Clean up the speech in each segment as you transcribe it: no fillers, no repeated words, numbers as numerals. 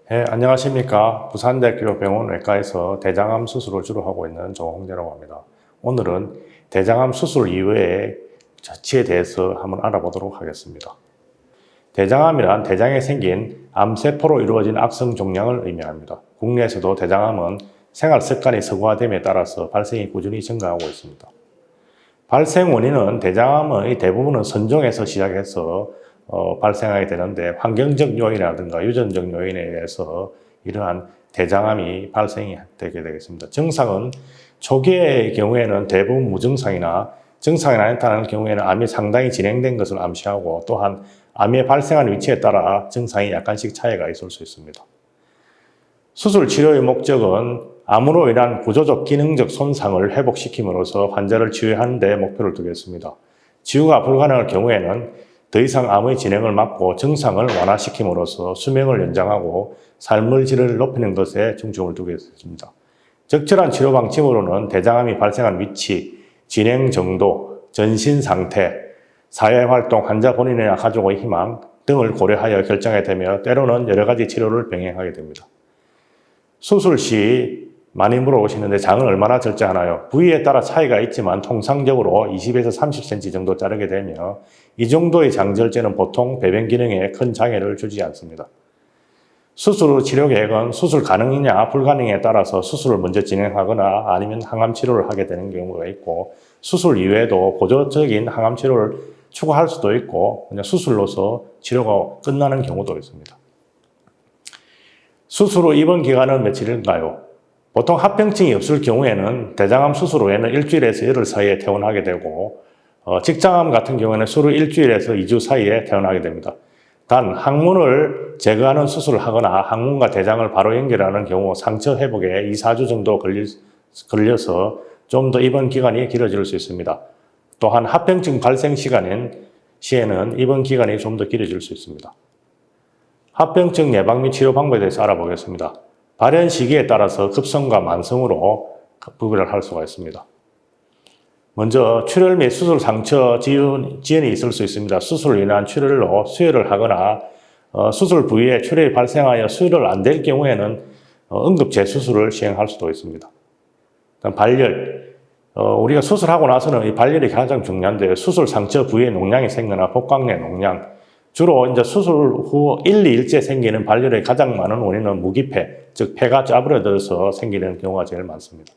네, 안녕하십니까. 부산대학교 병원 외과에서 대장암 수술을 주로 하고 있는 정홍재라고 합니다. 오늘은 대장암 수술 이외의 처치에 대해서 한번 알아보도록 하겠습니다. 대장암이란 대장에 생긴 암세포로 이루어진 악성 종양을 의미합니다. 국내에서도 대장암은 생활 습관이 서구화됨에 따라서 발생이 꾸준히 증가하고 있습니다. 발생 원인은 대장암의 대부분은 선종에서 시작해서 발생하게 되는데 환경적 요인이라든가 유전적 요인에 의해서 이러한 대장암이 발생이 되게 되겠습니다. 증상은 초기의 경우에는 대부분 무증상이나 증상이 나타나는 경우에는 암이 상당히 진행된 것을 암시하고 또한 암이 발생하는 위치에 따라 증상이 약간씩 차이가 있을 수 있습니다. 수술 치료의 목적은 암으로 인한 구조적 기능적 손상을 회복시킴으로써 환자를 치유하는 데 목표를 두겠습니다. 치유가 불가능할 경우에는 더 이상 암의 진행을 막고 증상을 완화시킴으로써 수명을 연장하고 삶의 질을 높이는 것에 중점을 두겠습니다. 적절한 치료 방침으로는 대장암이 발생한 위치, 진행 정도, 전신 상태, 사회활동, 환자 본인이나 가족의 희망 등을 고려하여 결정하게 되며 때로는 여러 가지 치료를 병행하게 됩니다. 수술 시 많이 물어보시는데 장은 얼마나 절제하나요? 부위에 따라 차이가 있지만 통상적으로 20에서 30cm 정도 자르게 되며 이 정도의 장 절제는 보통 배변 기능에 큰 장애를 주지 않습니다. 수술 후 치료 계획은 수술 가능이냐 불가능에 따라서 수술을 먼저 진행하거나 아니면 항암 치료를 하게 되는 경우가 있고 수술 이외에도 보조적인 항암 치료를 추가할 수도 있고 그냥 수술로서 치료가 끝나는 경우도 있습니다. 수술 후 입원 기간은 며칠인가요? 보통 합병증이 없을 경우에는 대장암 수술 후에는 일주일에서 열흘 사이에 퇴원하게 되고 직장암 같은 경우에는 수술 일주일에서 2주 사이에 퇴원하게 됩니다. 단 항문을 제거하는 수술을 하거나 항문과 대장을 바로 연결하는 경우 상처 회복에 2, 4주 정도 걸려서 좀 더 입원 기간이 길어질 수 있습니다. 또한 합병증 발생 시에는 입원 기간이 좀 더 길어질 수 있습니다. 합병증 예방 및 치료 방법에 대해서 알아보겠습니다. 발현 시기에 따라서 급성과 만성으로 구별을 할 수가 있습니다. 먼저 출혈 및 수술 상처 지연이 있을 수 있습니다. 수술로 인한 출혈로 수혈을 하거나 수술 부위에 출혈이 발생하여 수혈을 안 될 경우에는 응급 재수술을 시행할 수도 있습니다. 발열, 우리가 수술하고 나서는 이 발열이 가장 중요한데요. 수술 상처 부위에 농양이 생기거나 복강내 농양, 주로 이제 수술 후 1, 2일째 생기는 발열의 가장 많은 원인은 무기폐, 즉 폐가 짜부러져서 생기는 경우가 제일 많습니다.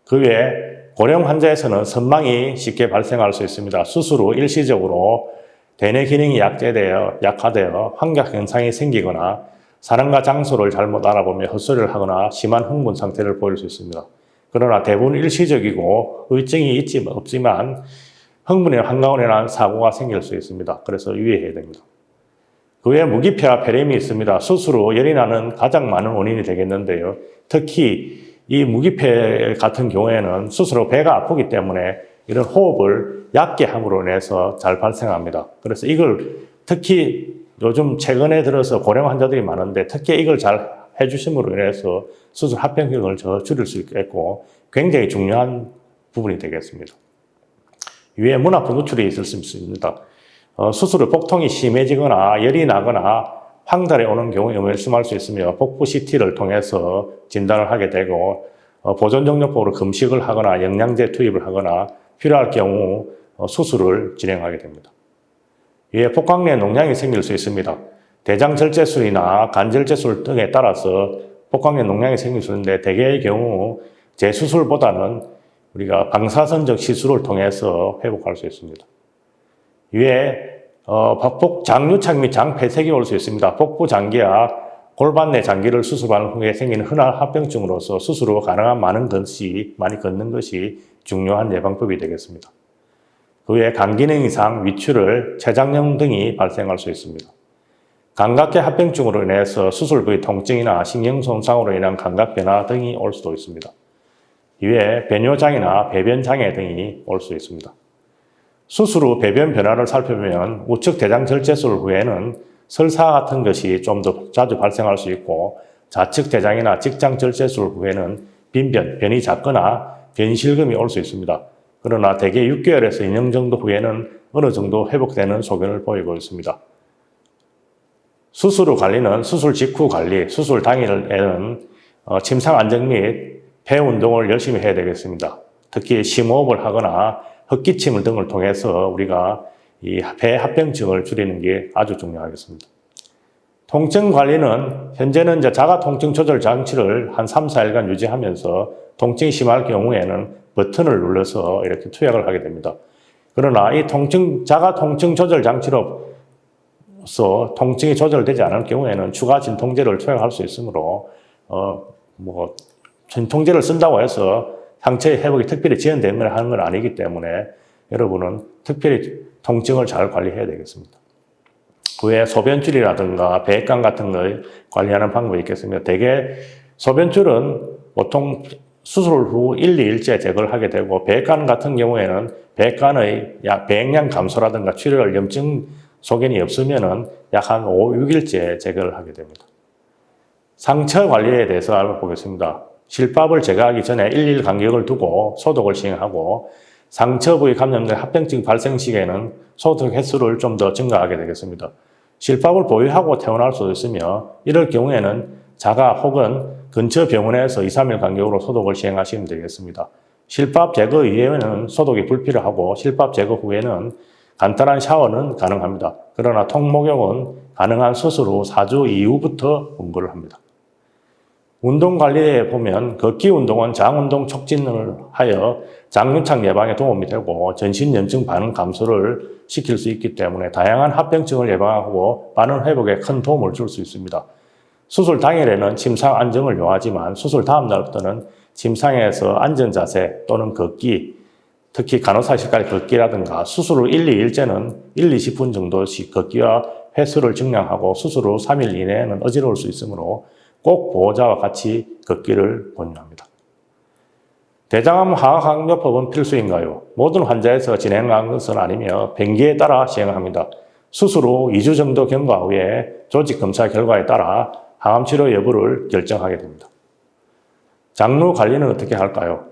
그 외에 고령 환자에서는 선망이 쉽게 발생할 수 있습니다. 수술 후 일시적으로 대뇌 기능이 약화되어 환각 현상이 생기거나 사람과 장소를 잘못 알아보며 헛소리를 하거나 심한 흥분 상태를 보일 수 있습니다. 그러나 대부분 일시적이고 의증이 없지만 흥분이나 한가운데 난 사고가 생길 수 있습니다. 그래서 유의해야 됩니다. 그 외에 무기폐와 폐렴이 있습니다. 수술 후 열이 나는 가장 많은 원인이 되겠는데요. 특히 이 무기폐 같은 경우에는 수술 후 배가 아프기 때문에 이런 호흡을 얕게 함으로 인해서 잘 발생합니다. 그래서 이걸 특히 요즘 최근에 들어서 고령 환자들이 많은데 특히 이걸 잘 해주심으로 인해서 수술 합병증을 줄일 수 있겠고 굉장히 중요한 부분이 되겠습니다. 위에 문 아픈 누출이 있을 수 있습니다. 수술 후 복통이 심해지거나 열이 나거나 황달에 오는 경우에 말씀할 수 있으며 복부 CT를 통해서 진단을 하게 되고 보존정력법으로 금식을 하거나 영양제 투입을 하거나 필요할 경우 수술을 진행하게 됩니다. 위에 복강내 농양이 생길 수 있습니다. 대장절제술이나 간절제술 등에 따라서 복강내 농양이 생길 수 있는데 대개의 경우 재수술보다는 우리가 방사선적 시술을 통해서 회복할 수 있습니다. 위에 복부 장유착 및 장폐색이 올 수 있습니다. 복부 장기와 골반 내 장기를 수술한 후에 생기는 흔한 합병증으로서 수술 후 가능한 많이 걷는 것이 중요한 예방법이 되겠습니다. 그 외에 간 기능 이상, 위출혈, 췌장염 등이 발생할 수 있습니다. 감각계 합병증으로 인해서 수술 부위 통증이나 신경 손상으로 인한 감각 변화 등이 올 수도 있습니다. 이외에 배뇨장애나 배변장애 등이 올 수 있습니다. 수술 후 배변 변화를 살펴보면 우측 대장 절제술 후에는 설사 같은 것이 좀 더 자주 발생할 수 있고 좌측 대장이나 직장 절제술 후에는 변이 작거나 변실금이 올 수 있습니다. 그러나 대개 6개월에서 2년 정도 후에는 어느 정도 회복되는 소견을 보이고 있습니다. 수술 후 관리는 수술 직후 관리, 수술 당일에는 침상 안정 및 폐 운동을 열심히 해야 되겠습니다. 특히 심호흡을 하거나 헛기침 등을 통해서 우리가 이 폐 합병증을 줄이는 게 아주 중요하겠습니다. 통증 관리는 현재는 이제 자가 통증 조절 장치를 한 3, 4일간 유지하면서 통증이 심할 경우에는 버튼을 눌러서 이렇게 투약을 하게 됩니다. 그러나 이 자가 통증 조절 장치로서 통증이 조절되지 않을 경우에는 추가 진통제를 투약할 수 있으므로 진통제를 쓴다고 해서 상처의 회복이 특별히 지연되면 하는 건 아니기 때문에 여러분은 특별히 통증을 잘 관리해야 되겠습니다. 그 외에 소변줄이라든가 배액관 같은 걸 관리하는 방법이 있겠습니다. 대개 소변줄은 보통 수술 후 1, 2일째 제거를 하게 되고 배액관 같은 경우에는 배액관의 배액량 감소라든가 출혈, 염증 소견이 없으면은 약 한 5, 6일째 제거를 하게 됩니다. 상처 관리에 대해서 알아보겠습니다. 실밥을 제거하기 전에 1일 간격을 두고 소독을 시행하고 상처 부위 감염된 합병증 발생 시기에는 소독 횟수를 좀 더 증가하게 되겠습니다. 실밥을 보유하고 퇴원할 수 있으며 이럴 경우에는 자가 혹은 근처 병원에서 2, 3일 간격으로 소독을 시행하시면 되겠습니다. 실밥 제거 이후에는 소독이 불필요하고 실밥 제거 후에는 간단한 샤워는 가능합니다. 그러나 통목욕은 가능한 수술 후 4주 이후부터 권고를 합니다. 운동 관리에 보면 걷기 운동은 장운동 촉진을 하여 장유착 예방에 도움이 되고 전신염증 반응 감소를 시킬 수 있기 때문에 다양한 합병증을 예방하고 반응 회복에 큰 도움을 줄 수 있습니다. 수술 당일에는 침상 안정을 요하지만 수술 다음 날부터는 침상에서 앉은 자세 또는 걷기, 특히 간호사실까지 걷기라든가 수술 후 1, 2일째는 1, 20분 정도씩 걷기와 횟수를 증량하고 수술 후 3일 이내에는 어지러울 수 있으므로 꼭 보호자와 같이 걷기를 권유합니다. 대장암 화학항요법은 필수인가요? 모든 환자에서 진행하는 것은 아니며 병기에 따라 시행합니다. 수술 후 2주 정도 경과 후에 조직 검사 결과에 따라 항암 치료 여부를 결정하게 됩니다. 장루 관리는 어떻게 할까요?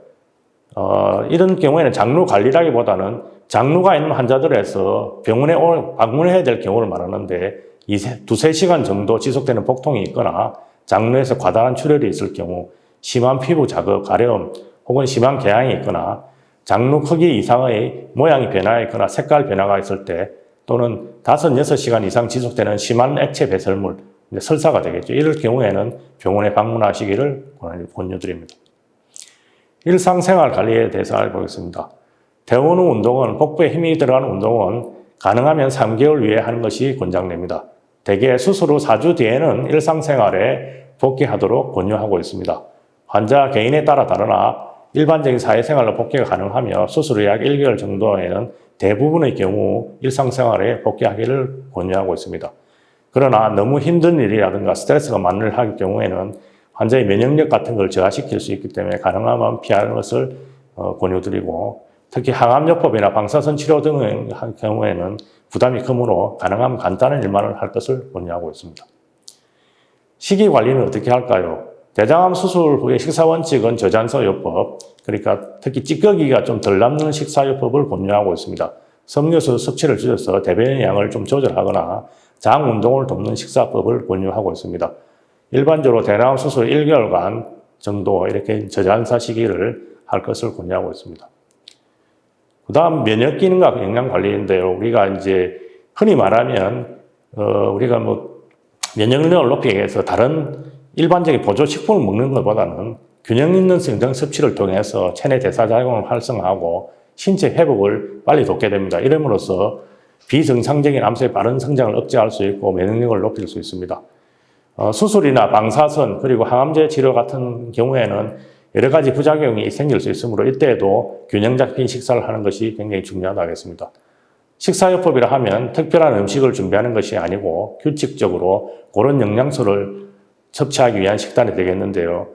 이런 경우에는 장루 관리라기보다는 장루가 있는 환자들에서 병원에 방문해야 될 경우를 말하는데 두세 시간 정도 지속되는 복통이 있거나 장루에서 과다한 출혈이 있을 경우, 심한 피부 자극, 가려움, 혹은 심한 궤양이 있거나 장루 크기 이상의 모양이 변화했거나 색깔 변화가 있을 때 또는 5, 6시간 이상 지속되는 심한 액체 배설물, 설사가 되겠죠. 이럴 경우에는 병원에 방문하시기를 권유드립니다. 일상생활 관리에 대해서 알아보겠습니다. 퇴원 후 운동은 복부에 힘이 들어가는 운동은 가능하면 3개월 위에 하는 것이 권장됩니다. 대개 수술 후 4주 뒤에는 일상생활에 복귀하도록 권유하고 있습니다. 환자 개인에 따라 다르나 일반적인 사회생활로 복귀가 가능하며 수술 후 약 1개월 정도에는 대부분의 경우 일상생활에 복귀하기를 권유하고 있습니다. 그러나 너무 힘든 일이라든가 스트레스가 많은 경우에는 환자의 면역력 같은 걸 저하시킬 수 있기 때문에 가능하면 피하는 것을 권유드리고 특히 항암요법이나 방사선 치료 등의 경우에는 부담이 크므로 가능하면 간단한 일만 할 것을 권유하고 있습니다. 식이 관리는 어떻게 할까요? 대장암 수술 후에 식사원칙은 저잔소요법, 그러니까 특히 찌꺼기가 좀 덜 남는 식사요법을 권유하고 있습니다. 섬유수 섭취를 줄여서 대변의 양을 좀 조절하거나 장 운동을 돕는 식사법을 권유하고 있습니다. 일반적으로 대장암 수술 1개월간 정도 이렇게 저잔사 시기를 할 것을 권유하고 있습니다. 그 다음 면역 기능과 영양 관리인데요. 우리가 이제 흔히 말하면 우리가 면역력을 높이기 위해서 다른 일반적인 보조 식품을 먹는 것보다는 균형 있는 성장 섭취를 통해서 체내 대사작용을 활성화하고 신체 회복을 빨리 돕게 됩니다. 이름으로써 비정상적인 암세의 빠른 성장을 억제할 수 있고 면역력을 높일 수 있습니다. 수술이나 방사선 그리고 항암제 치료 같은 경우에는 여러 가지 부작용이 생길 수 있으므로 이때에도 균형 잡힌 식사를 하는 것이 굉장히 중요하다겠습니다. 식사요법이라 하면 특별한 음식을 준비하는 것이 아니고 규칙적으로 그런 영양소를 섭취하기 위한 식단이 되겠는데요.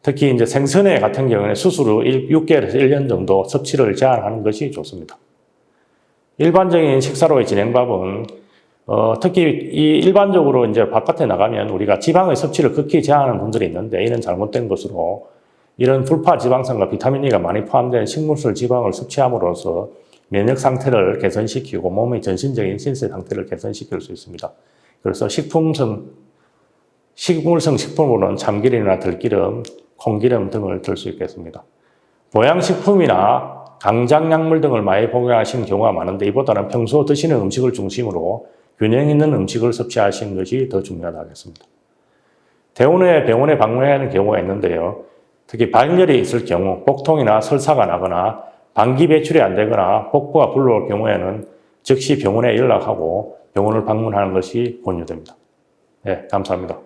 특히 이제 생선회 같은 경우에는 수술 후 6개월에서 1년 정도 섭취를 제한하는 것이 좋습니다. 일반적인 식사로의 진행법은 특히 일반적으로 이제 바깥에 나가면 우리가 지방의 섭취를 극히 제한하는 분들이 있는데 이는 잘못된 것으로 이런 불파 지방산과 비타민 E가 많이 포함된 식물성 지방을 섭취함으로써 면역 상태를 개선시키고 몸의 전신적인 신체 상태를 개선시킬 수 있습니다. 그래서 식물성 식품으로는 참기름이나 들기름, 콩기름 등을 들 수 있겠습니다. 보양식품이나 강장약물 등을 많이 복용하시는 경우가 많은데 이보다는 평소 드시는 음식을 중심으로 균형 있는 음식을 섭취하시는 것이 더 중요하겠습니다. 퇴원 후에 병원에 방문하는 경우가 있는데요. 특히 발열이 있을 경우, 복통이나 설사가 나거나 방기 배출이 안 되거나 복부가 불러올 경우에는 즉시 병원에 연락하고 병원을 방문하는 것이 권유됩니다. 네, 감사합니다.